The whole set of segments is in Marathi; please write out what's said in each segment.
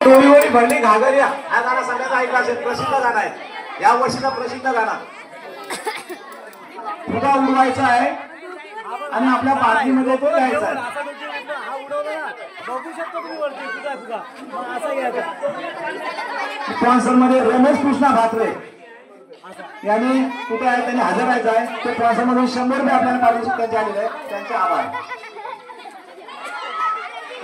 डोळीवरी भरली घागरिया हा गाणं सगळ्यांना ऐकलं असेल, प्रसिद्ध गाणं आहे, या वर्षीचा प्रसिद्ध गाणं. फुगा उडवायचा आहे आणि आपल्या बाटलीमध्ये तो द्यायचा आहे. स्पॉन्सर मध्ये रमेश कृष्णा भात्रे यांनी कुठे आहे, त्यांनी हजर राहायचं आहे. ते स्पॉन्सर मधून 100 रुपये आपल्याला पारितोषिक त्यांचे आलेले आहे, त्यांचे आभार.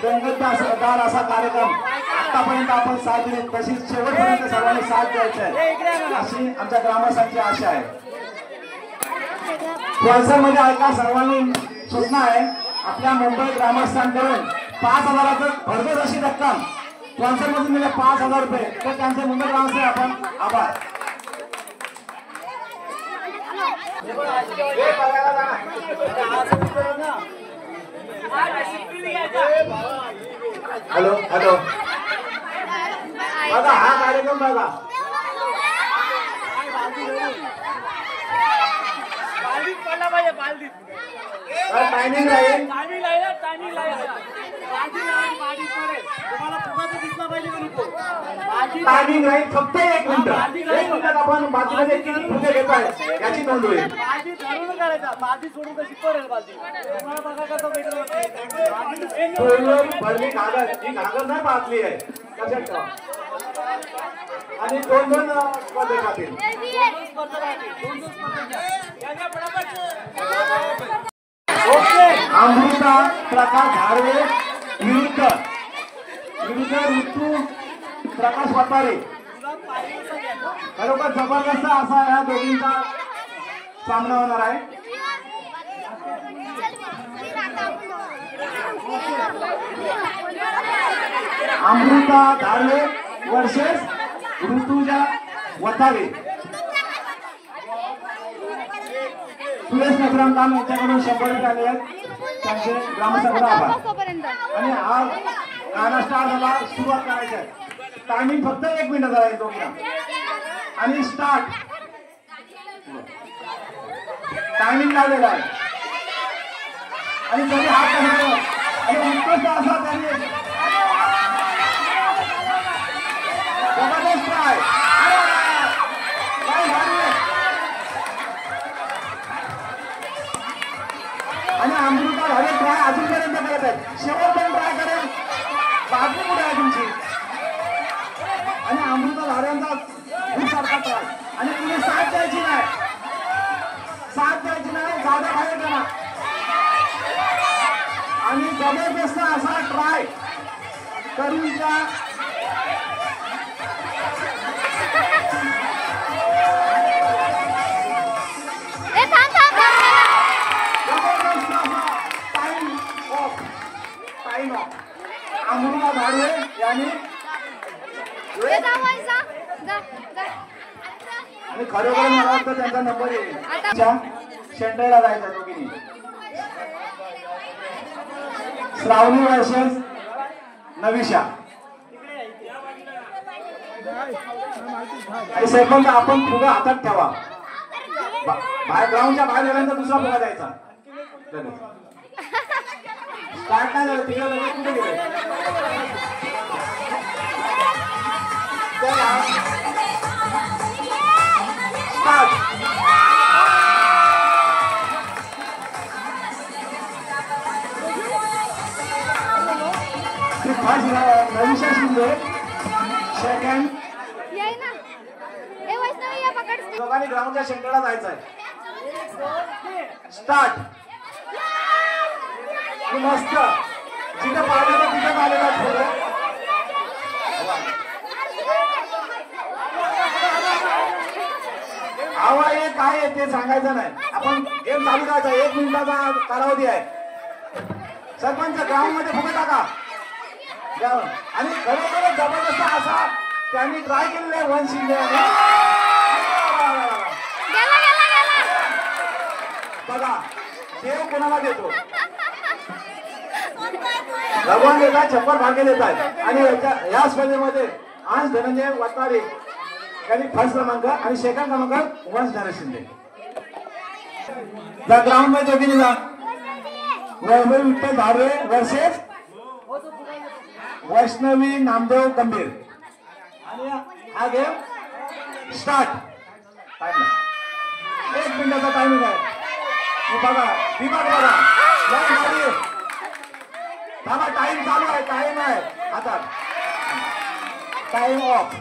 रंगतदार असा कार्यक्रम आतापर्यंत आपण साथ दिली, तशीच शेवटपर्यंत सर्वांनी साथ द्यायची आहे अशी आमच्या ग्रामस्थांची आशा आहे. स्पॉन्सर मध्ये ऐका, सर्वांनी सूचना आहे, आपल्या मुंबई ग्रामस्थांकडून 5,000चं भरघोस अशी रक्कम स्पॉन्सर मधून दिले 5,000 रुपये, तर त्यांचे मुंबई ग्रामस्थ आपण आभार. हॅलो हॅलो बघा हा कार्यक्रम बघा. टायमिंग राहील, टायमिंग राहील फक्त 1 मिनिट. 1 मिनिटात आपण बाजूमध्ये किती फुगे घेत आहे याची नोंद होईल. भरली घागर, ही घागर नाही बाटली आहे, लक्षात ठेवा. आणि 2-2 स्पर्धे खातील. अमृता प्रकाश धारवे विरुद्ध ऋतू प्रकाश वतारे. खरोखर जबरदस्त असा या दोघींचा सामना होणार आहे. अमृता धारवे वर्सेस ऋतुजा वतारे. सुरेश नथराम काम यांच्याकडून 100 रुपये आले आहेत, त्यांचे ग्रामसभेला आभार. आणि हा गाणं स्टार्ट झाला, सुरुवात करायची आहे. टायमिंग फक्त 1 मिनिट झाला आहे दोघींना. आणि स्टार्ट टायमिंग लावलेला आहे. आणि तरी हात करतो आणि उत्कृष्ट असा त्यांनी जबरदस्त आहे. आणि अमृता धारे ट्राय अजूनपर्यंत करत आहेत, शेवटपर्यंत ट्राय करेल, बाजू पुढे आहे तुमची. आणि अमृता धाऱ्यांचा खूप सारखा ट्राय. आणि तुम्ही साथ द्यायची नाही, जागा बाहेर करा. आणि जबरदस्त असा ट्राय करून त्या अमृता धारे यांनी आणि खरोखर मला वाटतं त्यांचा नंबर येईल. शेंड्याला जायचा दोघींनी. श्रावणी वर्सेस नविशा. काही सेकंद आपण फुगा हातात ठेवा, बाहेर ग्राउंडच्या बाहेर गेल्यानंतर दुसरा फुगा द्यायचा. स्टार्ट काय झालं तिकडे लगेच कुठे गेले. स्टार्ट. नविशा शिंदे सेकंड. दोघांनी ग्राउंडच्या सेंटरला जायचं आहे. स्टार्ट. मस्त जिथे पाहिलं तिथे आलेला हवा हे काय आहे ते सांगायचं नाही, आपण गेम चालू करायचा. 1 मिनिटाचा कालावधी आहे. सरपंच ग्राउंड मध्ये फुगे टाका. आणि खरोखर जबरदस्त असा त्यांनी ट्राय केलेला आहे. 1 शिंदे बघा देव कोणाला देतो, भगवान देतात, 56 भाग्य देतात. आणि या स्पर्धेमध्ये आज धनंजय वतारे यांनी फर्स्ट क्रमांक आणि सेकंड क्रमांक वंश धारे शिंदे. ग्राउंड मध्ये दोघींनी जा. वैभव विठ्ठल धारे वर्सेस वैष्णवी नामदेव गंभीर आणि हा गेम स्टार्ट. 1 मिनिटाचा टायमिंग आहे. बघा दिमाग बघा थांबा. टाइम चालू आहे. टाइम आहे आता. Time of.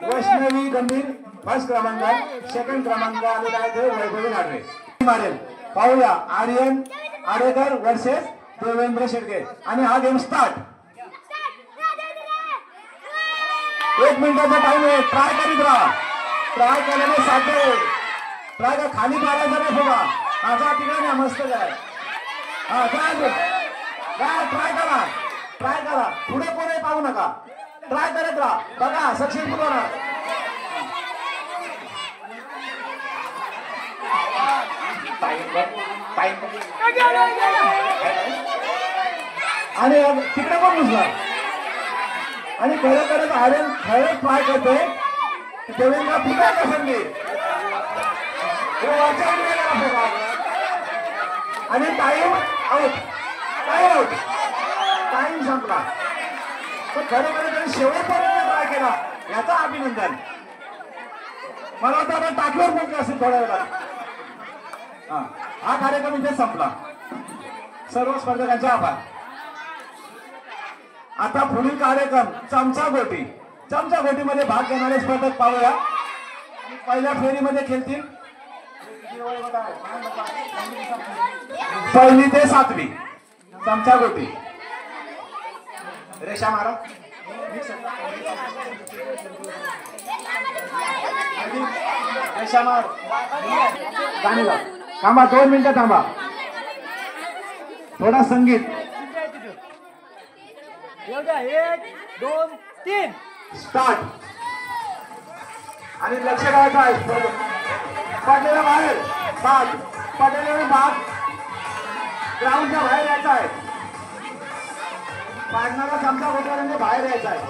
वैष्णवी गंभीर फर्स्ट क्रमांक आहे. सेकंड क्रमांक आलेला आहे ते वैभवी लाडरे मारेल. पाहूया आर्यन आडेकर वर्सेस देवेंद्र शेडके आणि हा गेम स्टार्ट. 1 मिनिटाचा टाइम आहे. ट्राय करीत राहा. ट्राय केल्याने साध्य होईल. ट्राय का खाली मारायचा नाही बघा. माझा तिकडे नाही मस्त काय. हा ट्राय करा. ट्राय करा. पुढे पुढे पाहू नका. ट्राय करत राहा. बघा सक्सेसफुल होणार. आणि तिकडे पण घुसला आणि खरं करत आर्यन खरंच ट्राय करतोय. देवेंद्र फिरायला संधी आणि टाइम आउट. टाइम संपला. पण खरं खरं शेवटपर्यंत ट्राय केला याचा अभिनंदन. मला वाटतं आपण टाकीवर मोकळे असेल थोड्या वेळात. हा कार्यक्रम इथे संपला. सर्व स्पर्धकांचे आभार. आता पुढील कार्यक्रम चमचा गोटी. चमचा गोटीमध्ये भाग घेणारे स्पर्धक पाहूया. पहिल्या फेरीमध्ये खेळतील 1ली ते 7वी. चमचा गोटी. रेषा मारा. रेषा मार. गाणी गा. थांबा 2 मिनिटं थांबा. थोडा संगीत. 1 2 3 स्टार्ट. आणि लक्ष द्यायचं आहे. पडलेला बाहेर भाग. पडलेला भाग ग्राउंडच्या बाहेर यायचा आहे. पाडणारा चमचा गोट्याने बाहेर यायचा आहे.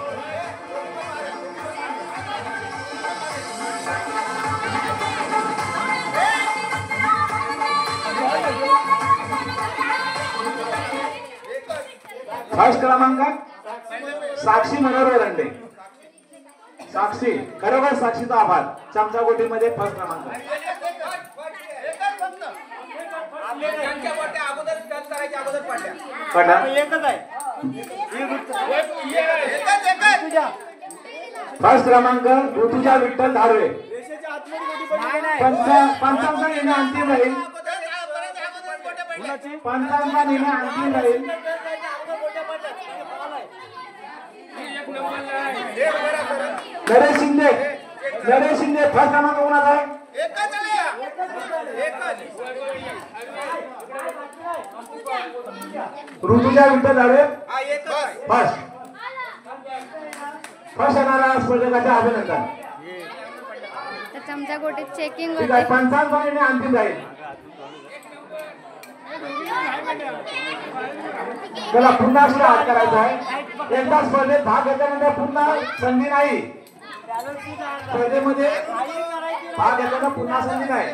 फर्स्ट क्रमांक साक्षी मनोहर वरंडे. साक्षी खरोखर साक्षीचा आभार. चमचा गोटीमध्ये फर्स्ट क्रमांक. फर्स्ट क्रमांक ऋतुजा विठ्ठल धारवे. 55 येणे अंतिम राहील. 55 येणे अंतिम राहील. नरेश शिंदे फर्स्ट क्रमांक कोणाचा आहे? ऋतुजा विठ्ठल धारवे फर्स्ट येणारा स्पर्धकाचे अभिनंदन. चमचा गोटी चेकिंग 55 येणे अंतिम राहील. त्याला पुन्हा स्टार्ट करायचा आहे. एकदा स्पर्धेत भाग घेतल्यानंतर पुन्हा संधी नाही. स्पर्धेमध्ये भाग घेताना पुन्हा संधी नाही.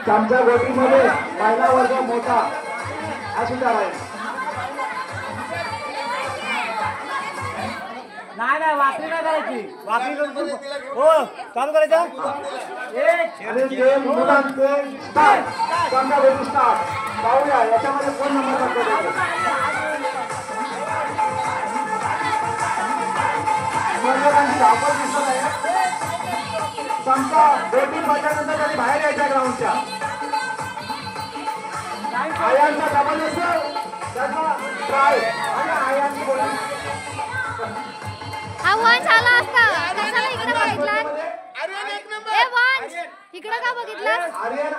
चमचा गोटीमध्ये महिला वर्ग मोठा असू द्या. नाही वाकडी नाही करायची. वाकडी हो चालू करायचं. आणि गेम मुलांचे स्टार्ट. चमचा गोटी स्टार्ट. पाहूया याच्यामध्ये कोण नंबर लागतो. स्पर्धकांची धावपळ दिसत आहे. चमचा गोटी पडल्यानंतर त्यांनी बाहेर यायच्या ग्राउंडच्या. आयांचा जबरदस्त त्याचा ट्राय आणि आयांची गोटी. आव्हान झाला असता. कशाला इकडे बघितला? ए वंश इकडे का बघितला? आर्यन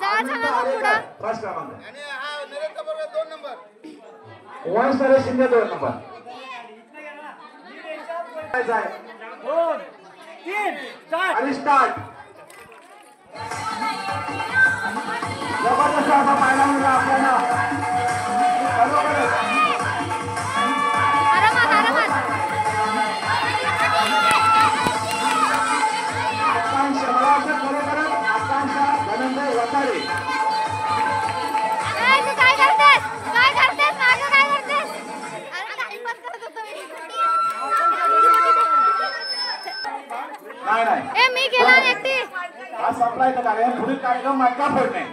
जा झाला पुढे. फर्स्ट क्रमांक. आणि हा नरेशचा बरोबर 2 नंबर. वंश नरेश शिंदे 2 नंबर. 2 3 स्टार्ट. आणि स्टार्ट. जबरदस्त असा पाहायला मिळाला आपल्याला. आरामात भारी. ए, तू काय करतेस? काय करतेस? मागं काय करतेस? अरे टाइमपास करत होतो मी. नाही ए, मी केला एकटी. हा संपलाय का कार्यक्रम. पुढील कार्यक्रम मटका फोडणे.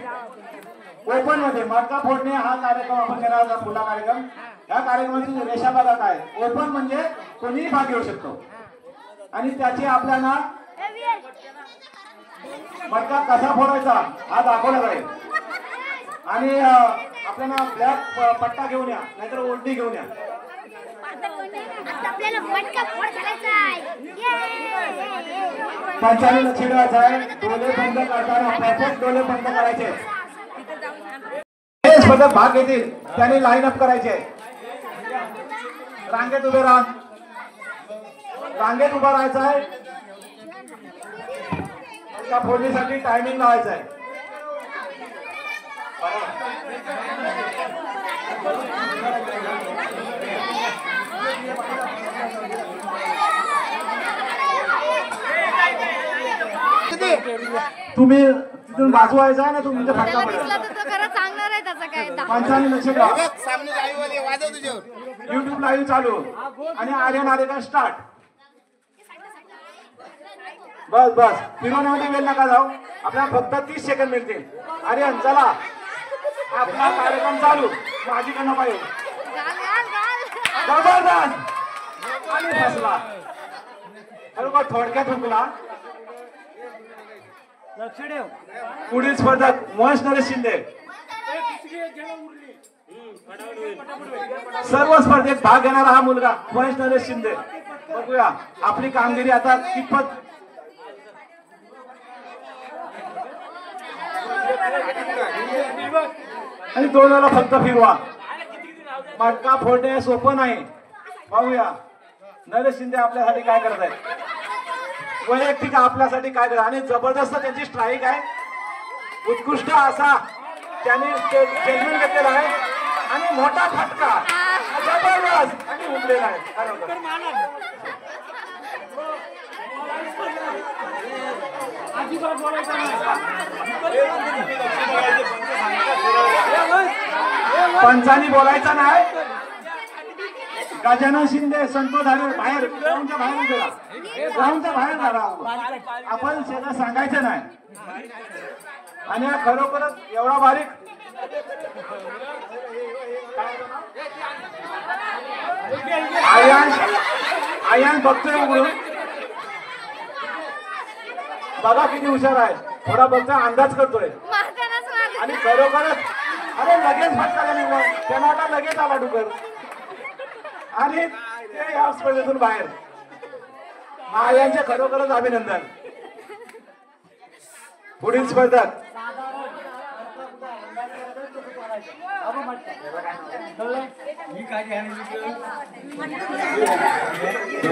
ओपन मध्ये मटका फोडणे हा कार्यक्रम आपण घेणार आहोत. पुढला कार्यक्रम. या कार्यक्रमाची रेषा बघा काय. ओपन म्हणजे कोणीही भाग घेऊ शकतो आणि त्याची आपल्याला ए, वीर. मटका कसा फोडायचा हा दाखवला जाईल. आणि आपल्याला ब्लॅक पट्टा घेऊन या नाहीतर ओढणी घेऊन या. आता आपल्याला मटका फोड करायचा आहे. पंचाने लक्ष ठेवायचं आहे. डोळे बंद करताना परफेक्ट डोळे बंद करायचे. जे स्पर्धक भाग घेतील त्यांनी लाईन अप करायचे. रांगेत उभे राहा. रांगेत उभा राहायचं आहे. त्या फोडणीसाठी टायमिंग लावायचं आहे. तुम्ही तिथून बाजू व्हायचा आहे ना तुमच्या त्याला फाटका दिसला पडेल. तर तो खरं चांगणार आहे त्याचं काय. पंचाने लक्ष ठेवा. सामने लाईव्ह वाले वाजव तुझ्यावर. युट्यूब लाईव्ह चालू आणि आर्यन आर्यन स्टार्ट. बस बस फिरवण्यामध्ये वेळ नका जाऊ. आपल्याला फक्त 30 सेकंद मिळतील. आर्यन चला आपला कार्यक्रम चालू. माझीकडनं पाहिजे घाल, घाल, घाल. जबरदस्त आणि फसला. बरोबर थोडक्यात हुकला. लक्ष ठेव. पुढील स्पर्धक महेश नरेश शिंदे. सर्व स्पर्धेत भाग घेणारा हा मुलगा महेश नरेश शिंदे. बघूया आपली कामगिरी आता कितपत. आणि 2 वेळा फक्त फिरवा. मटका फोडणे सोपं नाही. पाहूया नरेश शिंदे आपल्यासाठी काय करत आहेत. वैयक्तिक आपल्यासाठी काय करत आणि जबरदस्त त्यांची स्ट्राईक आहे. उत्कृष्ट असा त्यांनी स्टेटमेंट घेतलेला आहे आणि मोठा फटका जबरदस्त आणि उमलेला आहे. काय होतं? पंचानी बोलायचं नाही. गजानन शिंदे संतोष धारे बाहेर ग्राउंडच्या बाहेर गेला. ग्राउंडच्या बाहेर झाला. आपण सगळं सांगायचं नाही. आणि हा खरोखरच एवढा बारीक. आयान बघतोय उघडून. बघा किती हुशार आहे. थोडा बघतोय अंदाज करतोय मारतानाच मागे. आणि खरोखरच अरे लगेच फटका निघला. त्यांना आता लगेच आला डुकर आणि ते या स्पर्धेतून बाहेर. आयांचे खरोखरच अभिनंदन. पुढील स्पर्धक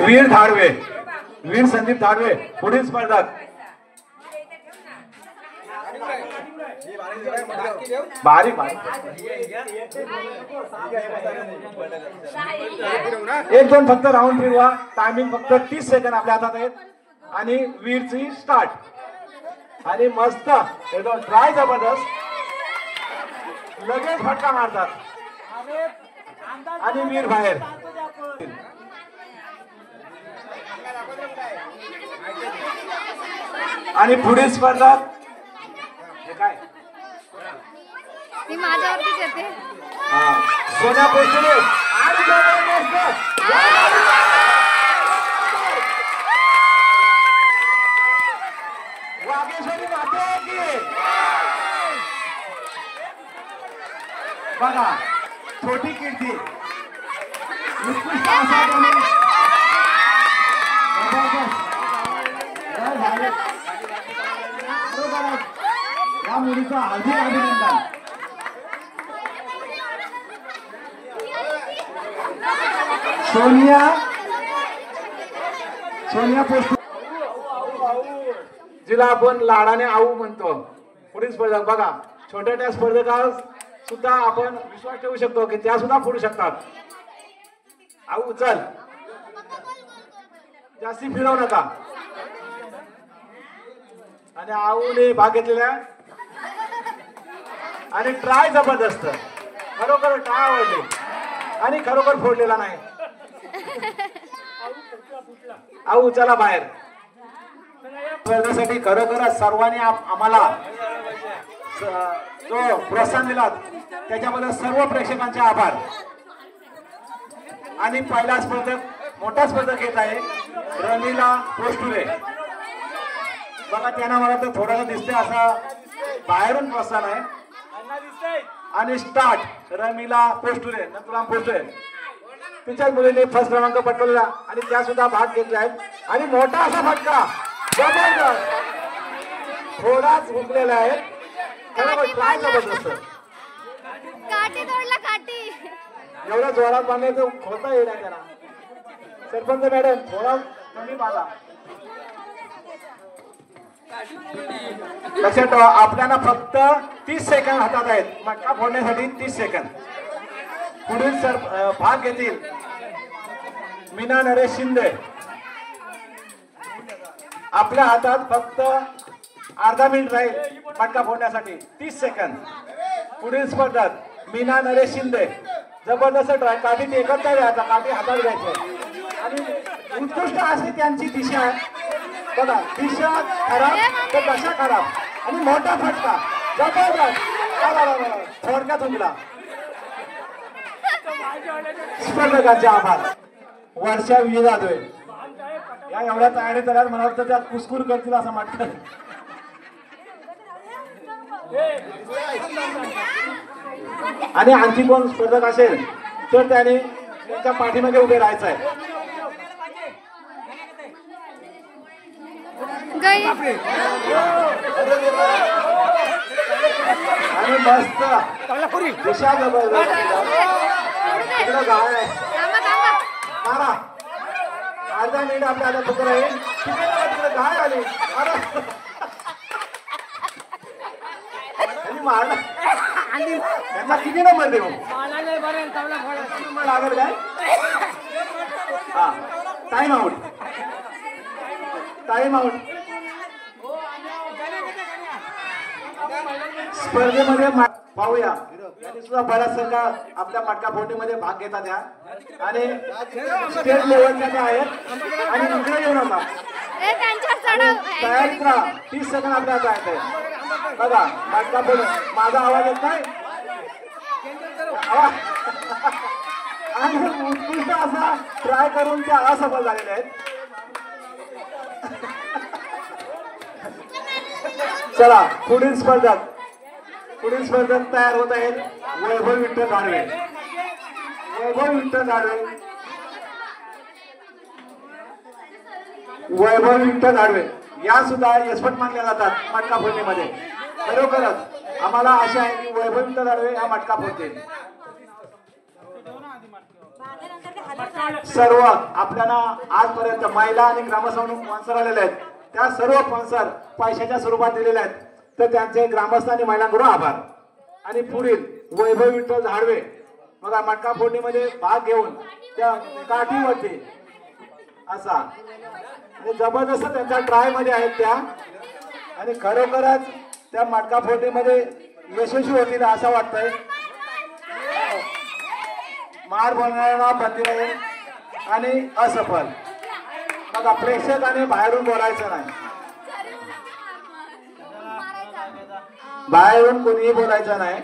वीर धाडवे. वीर संदीप धाडवे पुढील स्पर्धक. बारीक बारीक 1-2 फक्त राऊंड फिरवा. टायमिंग फक्त 30 सेकंद आपल्या हातात आहेत. आणि वीरची स्टार्ट आणि मस्त एकदम ट्राय जबरदस्त. लगेच फटका मारतात आणि वीर बाहेर. आणि पुढील स्पर्धक हे काय ती माझ्यावरतीच येते. सोन्या पोस्टले आणि वागेश्वरी माते की बघा छोटी कीर्ती उत्कृष्ट असा त्यांनी या मुलीचा हार्दिक अभिनंदन. सोनिया पोस्ट जिला आपण लाडाने आऊ म्हणतो. पुढील स्पर्धक बघा छोट्या स्पर्धकास सुद्धा आपण विश्वास ठेवू शकतो की त्या सुद्धा पुढू शकतात. आऊ चल जास्ती फिरवू नका. आणि आऊने भाग घेतलेला आणि ट्राय जबरदस्त, खरोखर ट्राय आवडली आणि खरोखर फोडलेला नाही. आऊ चला बाहेर. स्पर्धेसाठी खरोखरच सर्वांनी आम्हाला जो प्रोत्साहन दिला त्याच्याबद्दल सर्व प्रेक्षकांचे आभार. आणि पहिला स्पर्धक मोठा स्पर्धक येत आहे रमीला पोस्टुरे. बघा त्यांना मला तर थोडासा दिसतंय असा बाहेरून प्रोत्साहन आहे. आणि स्टार्ट रमीला पोस्टुरे नथुराम पोस्टुरे तिच्याच मुलीने फर्स्ट क्रमांक पटकवला आणि त्या सुद्धा भाग घेतला आहेत आणि मोठा असा फटका जबरदस्त थोडाच हुकलेला आहे. खरोखर ट्राय जबरदस्त. काठी तोडला काठी. एवढ्या जोरात बांधायचं खोता येणार त्याला. सरपंच मॅडम थोडा कमी बांधा. लक्षात ठेवा आपल्याला फक्त 30 सेकंद हातात आहेत मटका फोडण्यासाठी. 30 सेकंद. पुढील भाग घेतील मीना नरेश शिंदे. आपल्या हातात फक्त अर्धा मिनिट राहील मटका फोडण्यासाठी. 30 सेकंद. पुढील स्पर्धक मीना नरेश शिंदे. जबरदस्त ट्राय. काठी टेकत नाही आता काठी हातात घ्यायची आणि उत्कृष्ट अशी त्यांची दिशा आहे. बघा दिशा खराब तर दशा खराब आणि मोठा फटका जबरदस्त थोडक्यात हुकला. स्पर्धकांचे आभार. वर्षा विजय जाधव या एवढ्या तयारी झाल्यात मला वाटतं त्या कुसकुर करतील असं वाटतं. आणि आणखी कोण स्पर्धक असेल तर त्याने त्यांच्या पाठीमागे उभे राहायचं आहे. आणि मस्त दिशा जबरदस्त. मारा अर्धा मिनिट आपल्या हातात फक्त राहील. गाय आली मारला त्यांचा किती नंबर देऊ लागेल काय. हा टाइम आउट. Time out. स्पर्धेमध्ये पाहूया त्यांनी सुद्धा बऱ्याच आपल्या मटका फोडणीमध्ये भाग घेतात त्या आणि स्टेट लेवलच्या त्या आहेत आणि इकडे येऊ नका. तयारीत राहा. 30 सेकंद आपल्या हातात आहे. बघा मटका फोड. माझा आवाज येत नाही आणि उत्कृष्ट असा ट्राय करून त्या असफल झालेल्या आहेत. चला पुढील स्पर्धक तयार होत आहेत वैभव विठ्ठल धाडवे. वैभव विठ्ठल धाडवे या सुद्धा एक्सपर्ट मानल्या जातात मटका फोडणीमध्ये. खरोखरच आम्हाला आशा आहे की वैभव विठ्ठल धाडवे हा मटका फोडतील. सर्व आपल्याला आजपर्यंत महिला आणि ग्रामस्थांना स्पॉन्सर आलेले आहेत त्या सर्व स्पॉन्सर पैशाच्या स्वरूपात दिलेले आहेत तर त्यांचे ग्रामस्थ आणि महिलांकडून आभार. आणि पुढील वैभव विठ्ठल धाडवे बघा मटका फोडणीमध्ये भाग घेऊन त्या काठीवरती असा जबरदस्त त्यांच्या ट्राय मध्ये आहेत त्या आणि खरोखरच त्या मटका फोडणीमध्ये यशस्वी होतील असं वाटतंय. मार बनवणारा बंदी राहील आणि असफल. बघा प्रेक्षकाने बाहेरून बोलायचं नाही. बाहेरून कोणीही बोलायचं नाही.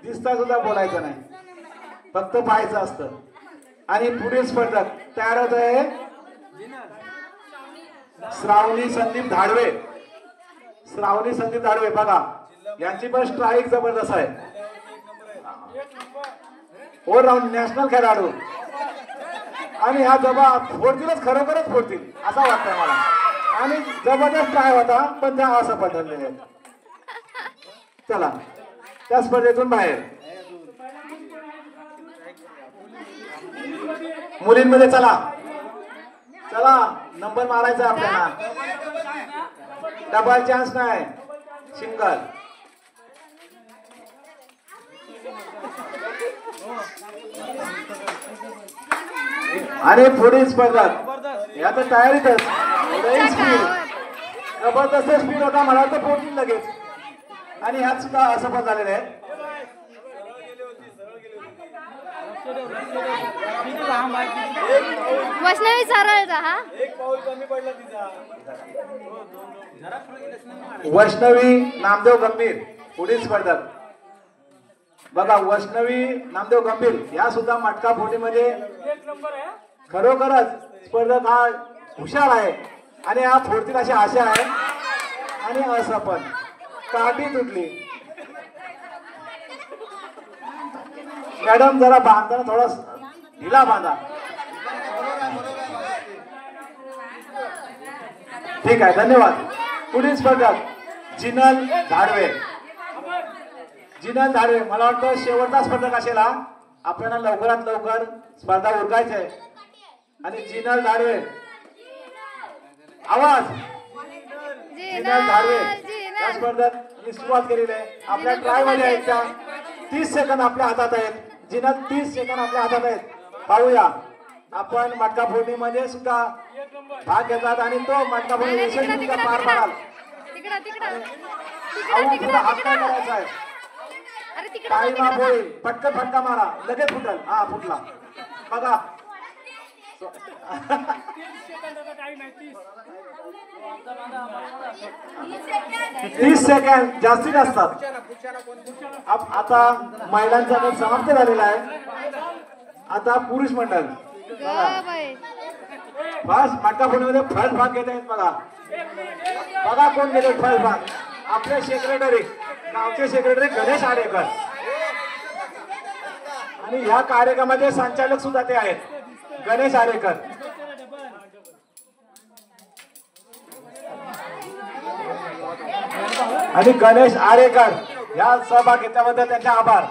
दिसता सुद्धा बोलायचं नाही. फक्त पाहायचं असतं. आणि पुढील स्पर्धक तयार होत आहे श्रावणी संदीप धाडवे. श्रावणी संदीप धाडवे बघा यांची पण स्ट्राईक जबरदस्त आहे. ऑलराऊंड नॅशनल खेळाडू आणि ह्या जबा फोडतीलच खरोखरच फोडतील असं वाटतंय मला. आणि जबरदस्त ट्राय होता पण त्या असफल ठरलेले आहेत. चला त्या स्पर्धेतून बाहेर. मुलींमध्ये चला चला नंबर मारायचा आपल्याला. डबल चान्स नाही सिंगल. आणि पुढील स्पर्धक या तर तयारीतच स्पीड जबरदस्त स्पीड होता मला तर पोहोचील लगेच. आणि ह्यात सुद्धा असफल झालेले आहेत. वैष्णवी सरळचा हा वैष्णवी नामदेव गंभीर पुढील स्पर्धक. बघा वैष्णवी नामदेव गंभीर या सुद्धा मटका फोडीमध्ये खरोखरच स्पर्धक हा हुशार आहे आणि हा फोडतील अशी आशा आहे. आणि असफल काठी तुटली. मॅडम जरा बांधताना थोडा ढिला बांधा. ठीक आहे धन्यवाद. पुढील स्पर्धक जिनल धाडवे. जिनल धाडवे मला वाटतं शेवटचा स्पर्धक असेल हा. आपल्याला लवकरात लवकर स्पर्धा उरकायची आहे. आणि जिनल धाडवे आवाज. जिनल धाडवे या स्पर्धेत सुरुवात केलेली आहे. आपल्या ट्राय मध्ये आहेत त्या 30 सेकंद आपल्या हातात आहेत. जिनल 30 सेकंद आपल्या हातात आहेत. पाहूया आपण मटका फोडणीमध्ये सुद्धा भाग घेतात आणि तो मटका फोडणी यशस्वीरित्या पार पाडाल. अहो थोडा हात काय करायचा आहे. टाइम आप होईल. पटकन फटका मारा लगेच फुटल. हा फुटला बघा. 30 सेकंद जास्तीत असतात. आता महिलांचा गट समाप्त झालेला आहे. आता पुरुष मंडळ फर्स्ट मटका फोडणीमध्ये फर्स्ट भाग घेत आहेत. बघा बघा कोण घेत फर्स्ट भाग. आपले सेक्रेटरी गावचे सेक्रेटरी गणेश आरेकर आणि ह्या कार्यक्रमाचे संचालक सुद्धा ते आहेत गणेश आरेकर. आणि गणेश आरेकर या सहभाग घेतल्याबद्दल त्यांचे आभार.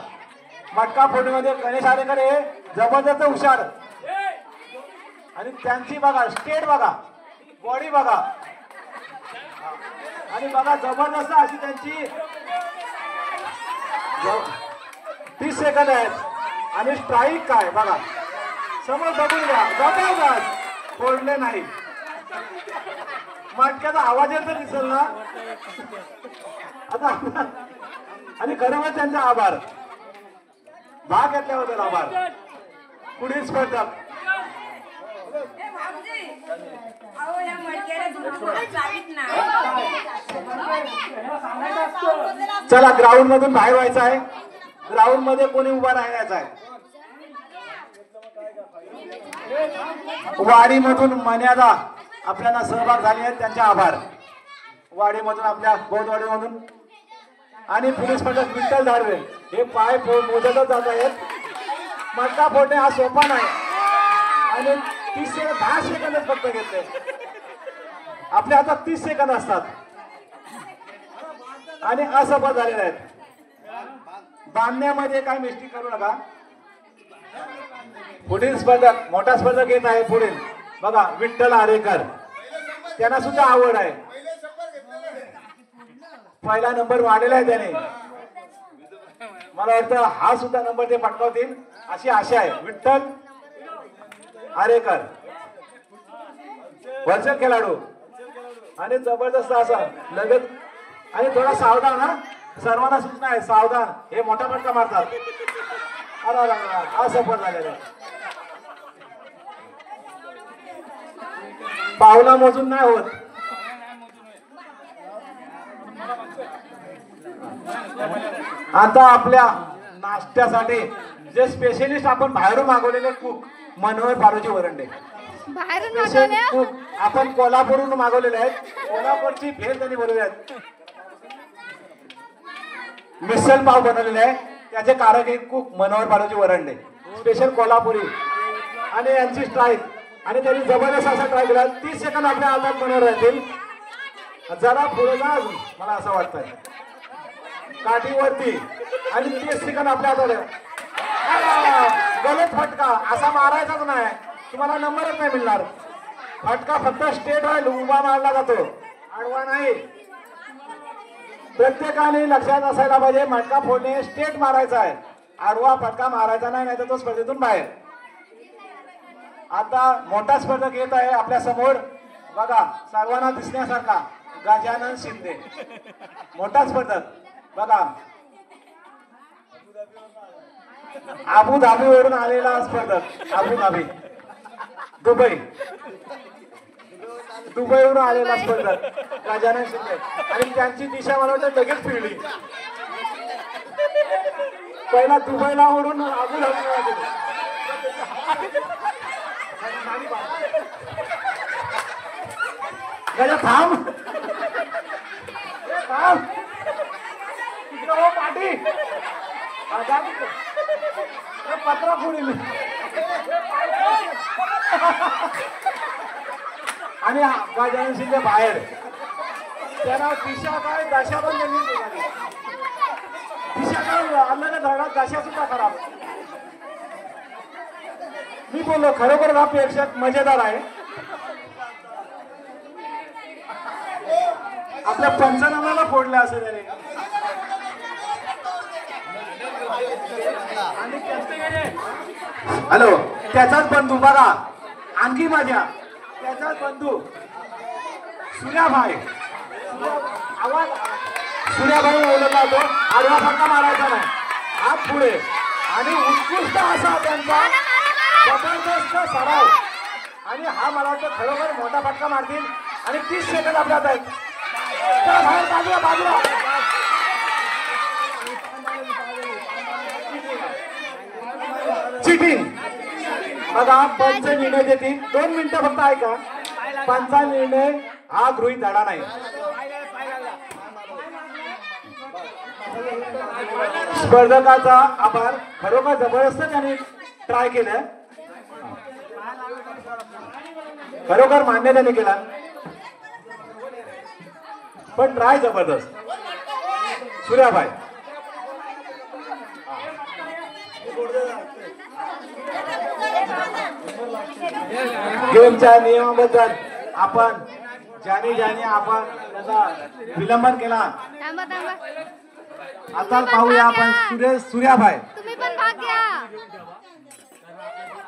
मटका फोडणीमध्ये गणेश आरेकर हे जबरदस्त हुशार आणि त्यांची बघा स्टेट बघा बॉडी बघा आणि बघा जबरदस्त अशी त्यांची 30 सेकंद आहेत आणि स्ट्राईक काय बघा समोर बघून घ्या. जबरदस्त फोडले नाही. मटक्याचा आवाज येत दिसेल ना आता. आणि खरोखर त्यांचा आभार. भाग घेतल्याबद्दल आभार. पुढील स्पर्धक चला ग्राउंड मधून बाहेर व्हायचं आहे. ग्राउंड मध्ये कोणी उभा राहायचं आहे. वाडीमधून मर्यादा आपल्याला सहभाग झाले आहेत त्यांचे आभार. वाडीमधून आपल्या बौद्धवाडीमधून. आणि पुढील स्पर्धक विठ्ठल धाडवे हे पाय मोजतच जात आहेत. मटका फोडणे हा सोपा नाही आणि 10 सेकंदच फक्त घेतले. आपल्या हातात 30 सेकंद असतात आणि असफल झालेले आहेत. बांधण्यामध्ये काय मिस्टेक करू नका. पुढील स्पर्धक मोठा स्पर्धक येत आहे. पुढील बघा विठ्ठल आरेकर त्यांना सुद्धा आवड आहे. पहिला नंबर वाढलेला आहे त्याने. मला वाटतं हा सुद्धा नंबर ते पटकावतील अशी आशा आहे. विठ्ठल आरेकर वरचढ खेळाडू आणि जबरदस्त असा लगत आणि थोडा सावधान. हा सर्वांना सूचना आहे सावधान. हे मोठा फटका मारतात. असफल झालेलं आहे. पावला मोजून नाही होत. आता आपल्या नाश्त्यासाठी जे स्पेशलिस्ट आपण बाहेरून मागवलेले कुक मनोहर पारोजी वरंडे बाहेरून स्पेशल मागवल्या कुक आपण कोल्हापूरहून मागवलेले आहेत. कोल्हापूरची भेल त्यांनी बनवली आहेत. मिसल पाव बनवलेले आहे त्याचे कारागीर कुक मनोहर पारोजी वरंडे स्पेशल कोल्हापुरी. आणि यांची स्ट्राईक आणि त्यांनी जबरदस्त असा ट्राय केला. 30 सेकंद आपल्या हातात बनवून राहतील. जरा पुढे जा अजून मला असं वाटतंय काठीवरती आणि 30 सेकंद आपल्या हातात. गलत फटका असा मारायचाच नाही. तुम्हाला नंबरच नाही मिळणार. फटका फक्त स्टेट राहील. उभा मारला जातो आडवा नाही. प्रत्येकाने लक्षात असायला पाहिजे मटका फोडणे स्टेट मारायचा आहे. आडवा फटका मारायचा नाही नाहीतर तो स्पर्धेतून बाहेर. आता मोठा स्पर्धक येत आहे आपल्या समोर बघा सर्वांना दिसण्यासारखा गजानन शिंदे मोठा स्पर्धक. बघा अबू धाबीवरून आलेला स्पर्धक अबू धाबी दुबईवरून आलेला स्पर्धक गजानन शिंदे आणि त्यांची दिशा मला वाटतं लगेच फिरली. पहिला दुबईला ओढून अबू धाबीला गेले. गजा थांब थांब तिकडे हो पाठी पत्र खोडील आणि गजानन शिंदे बाहेर. त्यांना दिशा काय दशा पण त्यांनी दिशा काय अन्नाच्या धरणात दशा सुद्धा खराब. मी बोललो खरोखर हा प्रेक्षक मजेदार आहे. आपल्या पंचनाम्याला फोडलं असं त्याने. हॅलो त्याचाच बंधू बघा आणखी माझ्या त्याचाच बंधू सूर्याभाई आवाज सूर्याभाई ओळखला तो आडवा फटका मारायचा नाही हात पुढे आणि उत्कृष्ट असा त्यांचा जबरदस्त सराव आणि हा मला वाटतं खरोखर मोठा फटका मारतील आणि 30 सेकंद आपल्या हातात आहेत. बाहेर बाजूला बाजूला चिटिंग बघा पंच निर्णय देतील 2 मिनिटं फक्त ऐका. पंचा निर्णय हा गृहीत धरा नाही. स्पर्धकाचा आभार खरोखर जबरदस्त त्यांनी ट्राय केलं खरोखर मान्य त्यांनी केला पण ट्राय जबरदस्त. सूर्याभाई गेमच्या नियमाबद्दल आपण ज्याने आपण त्याचा विलंबन केला. थांबा थांबा आता पाहूया आपण सूर्याभाई तुम्ही पण भाग घ्या.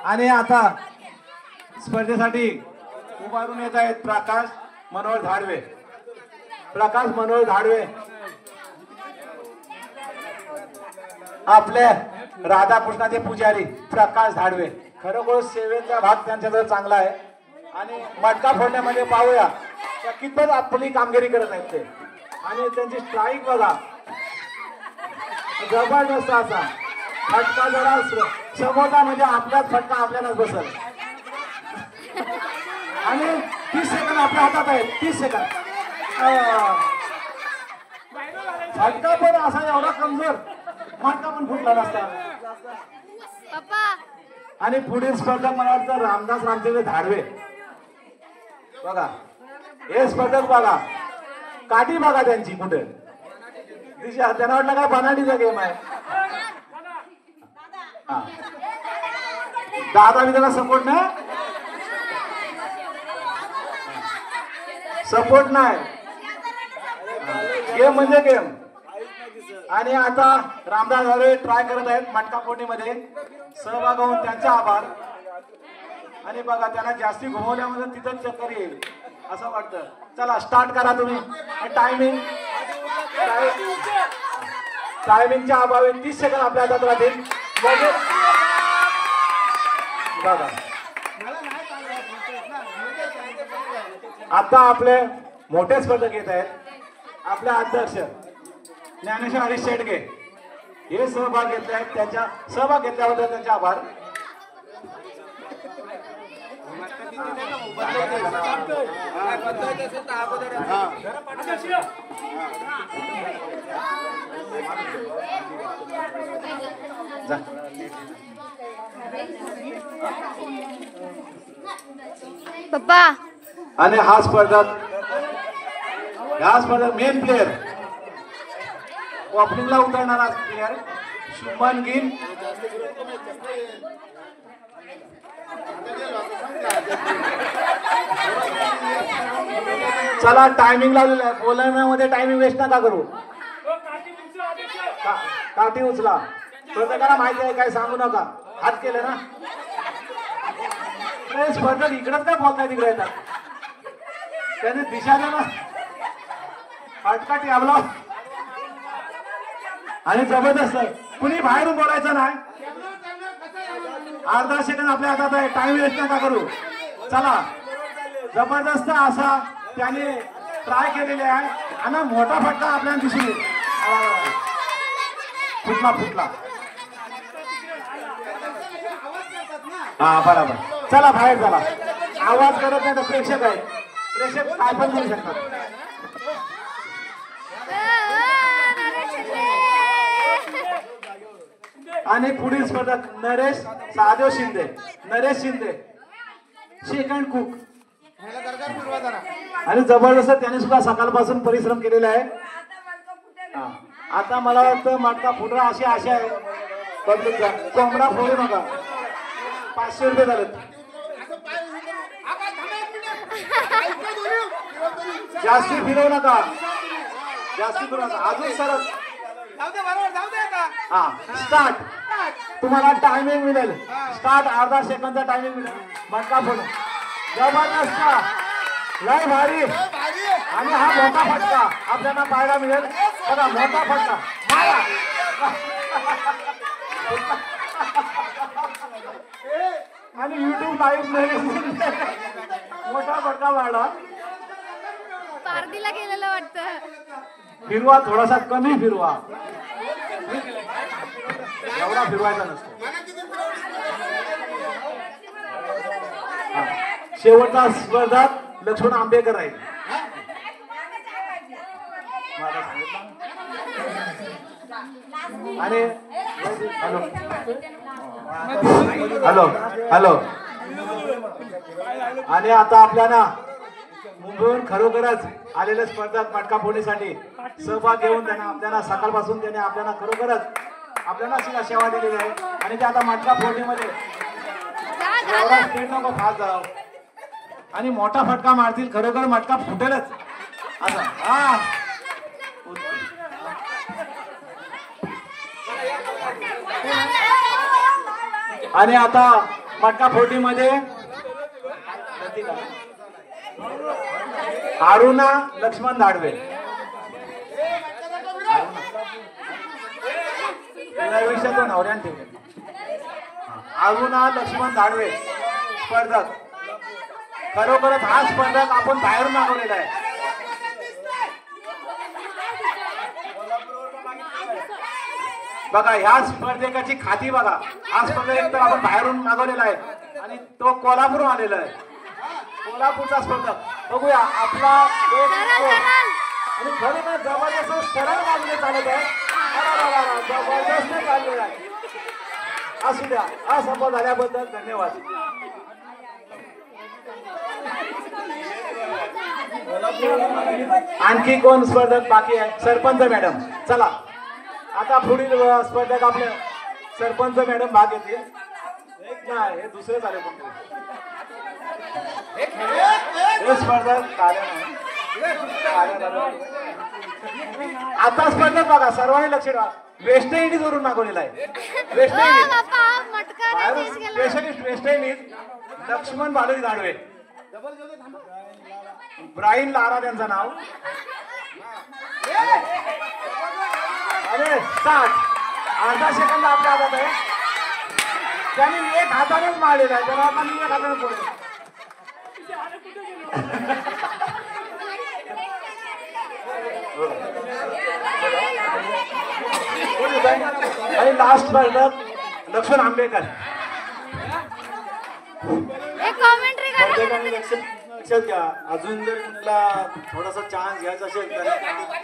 आणि आता स्पर्धेसाठी उभारून येत आहेत प्रकाश मनोहर धाडवे. प्रकाश मनोहर धाडवे आपले राधाकृष्णाचे पुजारी प्रकाश धाडवे खरोखर सेवेचा भाग त्यांच्याजवळ चांगला आहे आणि मटका फोडण्यामध्ये पाहूया कितपत आपली कामगिरी करत आहेत ते. आणि त्यांची स्ट्राईक बघा जबरदस्त असा फटका जरा समोरचा म्हणजे आपल्याच फटका आपल्यालाच बसल. आणि 30 सेकंद आपल्या हातात आहेत. 30 सेकंद फटका पण असा एवढा कमजोर फटका पण फुटला नसता. पप्पा आणि पुढील स्पर्धक मला वाटतं रामदास रामदेव धाडवे बघा हे स्पर्धक बघा काठी बघा त्यांची कुठे दिशा त्यांना वाटलं काय बनाडीचा गेम आहे. दादा मी त्याला सपोर्ट नाही सपोर्ट नाही गेम म्हणजे गेम. आणि आता रामदास धाडवे ट्राय करत आहेत मटका फोडणीमध्ये सहभाग होऊन त्यांचा आभार. आणि बघा त्यांना जास्ती घुमवल्यामध्ये तिथंच चक्कर येईल असं वाटतं. चला स्टार्ट करा तुम्ही. टायमिंगच्या अभावी 30 सेकंद आपल्या हातात राहतील. बघा आता आपले मोठे स्पर्धक येत आहेत. आपले अध्यक्ष ज्ञानेश्वर हरीश शेडगे हे सहभाग घेतले आहेत. त्यांच्या सहभाग घेतल्याबद्दल त्यांचे आभार. पप्पा आणि हा स्पर्धक मेन प्लेयर ओपनिंगला उतरणारा प्लेयर शुभमन गिल. चला टायमिंग लावलेला आहे. बोलण्यामध्ये टायमिंग वेस्ट नका करू. काठी उचला. प्रत्येकाला माहिती आहे काय सांगू नका. हात केले ना स्पर्धक इकडच काय बोलताय तिकडे येतात. त्याने दिशा द्या ना फटका टेबला आणि जबरदस्त कुणी बाहेरून बोलायचं नाही. अर्धा सेकंद आपल्या हातात आहे. टाइम वेस्ट नका करू. चला जबरदस्त असा त्याने ट्राय केलेले आहे आणि मोठा फटका आपल्याला दिसून येईल. फुटला फुटला. हा बरोबर. चला बाहेर चला. आवाज करत नाही तर प्रेक्षक आहे. प्रेक्षक काय पण करू शकतात. आणि पुढील स्पर्धक नरेश सादेव शिंदे. Naresh Shinde second cook. आणि जबरदस्त त्याने सुद्धा सकाळपासून परिश्रम केलेला आहे. आता मला वाटतं मटका फुटरा अशी आशा आहे पब्लिकचा. कोंबडा फोडू नका. 500 रुपये झालेत. जास्ती फिरवू नका. जास्ती फिरवू नका. अजून सरळ. हा स्टार्ट. तुम्हाला टायमिंग मिळेल. स्टार्ट. अर्धा सेकंदचा टायमिंग मिळेल. मटका फोडू. जबरदस्त. लय भारी. आणि हा मोठा फटका आपल्याला पाहायला मिळेल. बघा मोठा फटका. आणि युट्यूब लाईव्ह मोठा फटका मारला. पारदीला गेलेलं वाटतं. फिरवा थोडासा कमी फिरवा. एवढा फिरवायचा नसतो. शेवटचा स्पर्धक लक्ष्मण आंबेकर आहे. आणि हॅलो हॅलो. आणि आता आपल्याला मुंबईहून खरोखरच आलेले स्पर्धक मटका फोडणीसाठी सहभाग घेऊन त्यांना आपल्याला सकाळपासून त्याने आपल्याला खरोखरच आपल्याला सेवा दिलेली आहे. आणि ते आता मटका फोडणीमध्ये नको फास्ट जाव आणि मोठा फटका मारतील. खरोखर मटका फुटेलच असं. हा आणि आता मटका फोडणीमध्ये अरुणा लक्ष्मण दाडवे. नवऱ्यान ठेवले. अरुणा लक्ष्मण दाडवे स्पर्धक. खरोखरच हा स्पर्धक आपण बाहेरून मागवलेला आहे. बघा ह्या स्पर्धकाची खाती बघा. हा स्पर्धक एकतर आपण बाहेरून मागवलेला आहे आणि तो कोल्हापूरहून आलेला आहे. कोल्हापूरचा स्पर्धक बघूया आपला. आणि खरोखर जबरदस्त सरळ बाजूने चालत आहे. जबरदस्त चाललेला आहे. असू द्या. हा संभव झाल्याबद्दल धन्यवाद. आणखी कोण स्पर्धक बाकी आहे? सरपंच मॅडम. चला आता पुढील स्पर्धक आपले सरपंच मॅडम भाग घेतील. नाही हे दुसरे झाले कोणते स्पर्धक. आता स्पर्धक बघा सर्वांनी लक्ष द्या. वेस्ट इंडिज वरून मागवलेला आहे. West Indies specialist West Indies Laxman Balaji Dadve. Brian Lara त्यांचं नाव. अरे 60. अर्धा सेकंद आपल्या हातात आहे. त्यांनी एक हातानेच मारलेला आहे. त्याला आपण एक हाताने पोहोचलो. आणि लास्ट स्पर्धक लक्ष्मण आंबेकर. लक्षात घ्या. अजून जर तुम्हाला थोडासा चान्स घ्यायचा असेल तर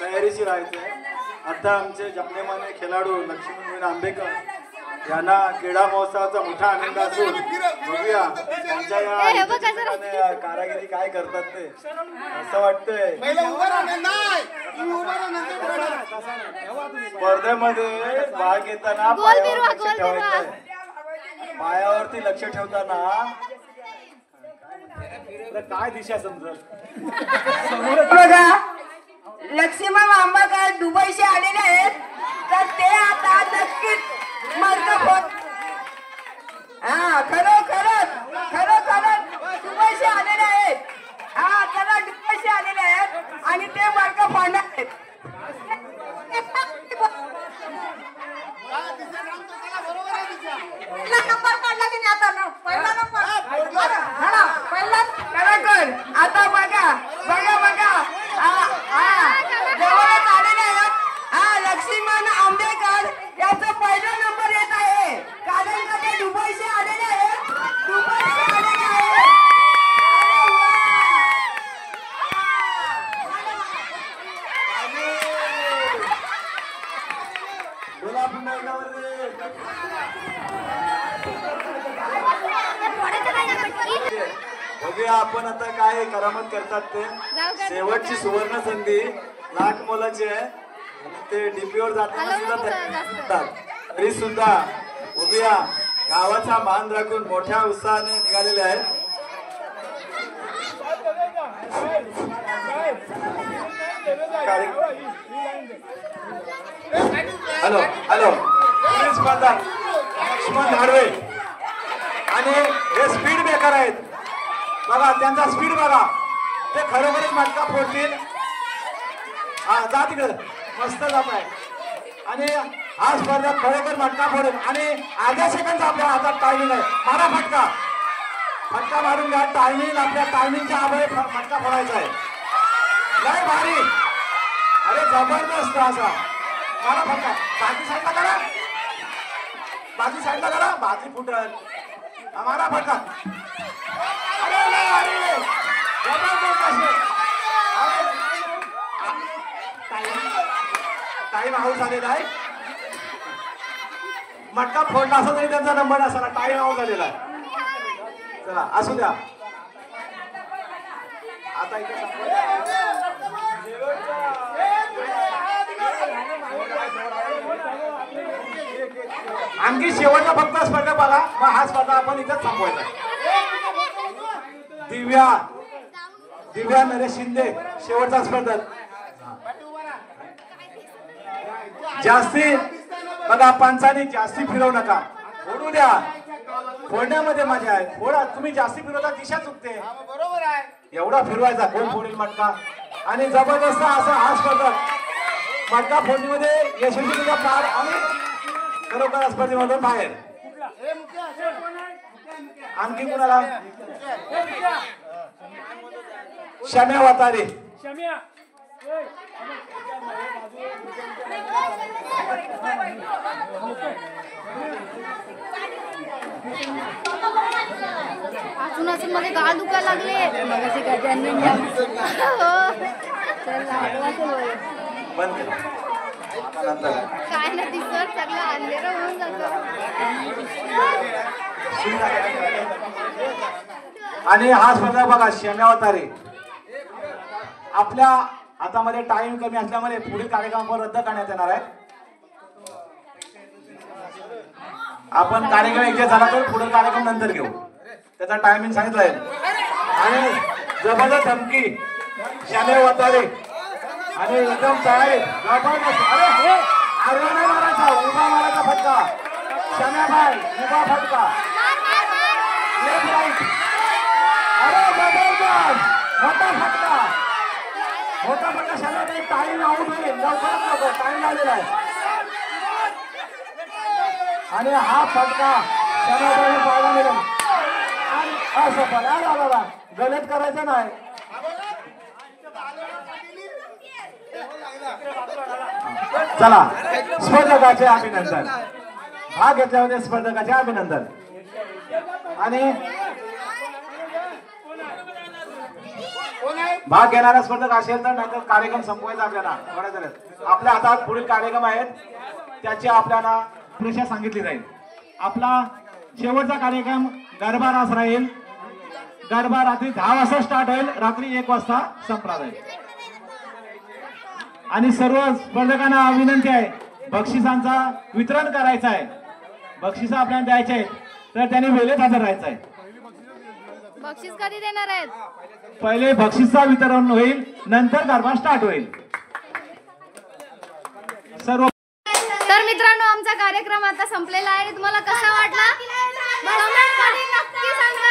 तयारीशी राहायचंय. आता आमचे जानेमाने खेळाडू लक्ष्मण आंबेकर यांना क्रीडा महोत्सवाचा मोठा आनंद असून बघूया त्यांच्या या कारागिरी काय करतात ते. असं वाटतंय स्पर्धेमध्ये भाग घेताना पायावर लक्ष ठेवायचंय. पायावरती लक्ष ठेवताना काय दिशा समजल. बघा लक्ष्मण आंबेकर दुबईशी आलेले आहेत तर ते आता नक्कीच मडकं. हा खरोखरच दुबईशी आलेले आहेत. हा त्याला दुबईशी आलेले आहेत आणि ते मडकं फोडणार आहेत. पहिला नंबर काढला की नाही आता पहिला नंबर हा पहिला कलाकार आता बघा बघा बघा जवळच आलेले आहेत लक्ष्मण आंबेकर याचा पहिला नंबर येत आहे कारण का ते दुबईचे आलेले आहेत दुबईचे आलेले आहेत बोला पुन्हा एकदा वरती. बघूया आपण आता काय करामत करतात ते. शेवटची सुवर्ण संधी लाख मोलाची आहे आणि ते डीपीवर जाताना सुद्धा तयार तरी सुद्धा बघूया गावाचा मान राखून मोठ्या उत्साहाने निघालेले आहेत. हॅलो हॅलो प्लीज स्पर्धा लक्ष्मण धाडवे आणि हे स्पीड ब्रेकर आहेत बघा त्यांचा स्पीड बघा ते खरोखरच मटका फोडतील. हा जा तिकडे मस्त जात आहे आणि हा स्पर्धा खरोखर मटका फोडेल आणि अर्ध्या सेकंद आपल्या हातात टायमिंग आहे. मारा फटका फटका मारून घ्या टायमिंग आपल्या टायमिंगच्या आधारे फटका फोडायचा आहे. लय भारी अरे जबरदस्त असा मारा फटका बाकी साईडला करा बाकी साईडला करा बाजी फुटल मारा फटका अरे लय भारी जबरदस्त असे टाइम आऊट झालेला आहे. मटका फोडला असं तरी त्यांचा नंबर नसला टाइम आऊट झालेला आहे. चला असू द्या आता इथे आणखी शेवटचा फक्त स्पर्धा बघा मग हा स्पर्धा आपण इथंच संपवायचा. दिव्या नरेश शिंदे शेवटचा स्पर्धा जास्ती बघा पंचाने जास्ती फिरवू नका फोडू द्या फोडण्यामध्ये मजा आहे. फोडा तुम्ही जास्ती फिरवता दिशा चुकते बरोबर आहे एवढा फिरवायचा कोण फोडेल मटका आणि जबरदस्त असा हा स्पर्धा मटका फोडणीमध्ये यशस्वीचा पार आणि खरोखर स्पर्धेमधून बाहेर. आणखी कुणाला शम्या वातारे अजून अजून मध्ये गाळ दुखायला लागले बंद नंतर काय ना दिसत सगळं अंधेरं होऊन जातं. आणि हा स्पर्धा बघा शम्या वातारे आपल्या हातामध्ये टाइम कमी असल्यामुळे पुढील कार्यक्रम रद्द करण्यात येणार आहे. आपण कार्यक्रम एकदा झाला तर पुढील कार्यक्रम नंतर घेऊ त्याचा टायमिंग सांगितलं आहे. आणि जबरदस्त धमकी शम्या वातारे आणि एकदम तयारी जबरदस्त अरे नाही मारायचा उभा मारायचा फटका शम्या भाई उभा फटका लेफ्ट राईट अरे जबरदस्त मोठा फटका मोठा फटका शम्या भाई टाइम आउट होईल लवकरात लवकर टाइम लागलेला आहे. आणि हा फटका शम्या भाई पाहायला मिळेल असफल बाबा गलत करायचं नाही. चला स्पर्धकाचे अभिनंदन भाग घेतल्यामध्ये स्पर्धकाचे अभिनंदन. आणि भाग घेणारा स्पर्धक असेल तर नाहीतर कार्यक्रम संपवायचा आपल्याला आपल्या हातात पुढील कार्यक्रम आहेत त्याची आपल्याला पुरेशा सांगितली जाईल. आपला शेवटचा कार्यक्रम गरबा रास राहील. गरबा रात्री 10 वाजता स्टार्ट होईल रात्री 1 वाजता संपला जाईल. आणि सर्व स्पर्धकांना विनंती आहे बक्षिसांचा वितरण करायचं आहे. बक्षिस आपल्याला द्यायचे आहेत तर त्यांनी वेळेत हजर राहायचं आहे. बक्षीस कधी देणार आहेत? पहिले बक्षिसचा वितरण होईल नंतर गरबा स्टार्ट होईल. सर्व तर मित्रांनो आमचा कार्यक्रम आता संपलेला आहे. तुम्हाला कसा वाटला? कमेंट मध्ये नक्की सांगा.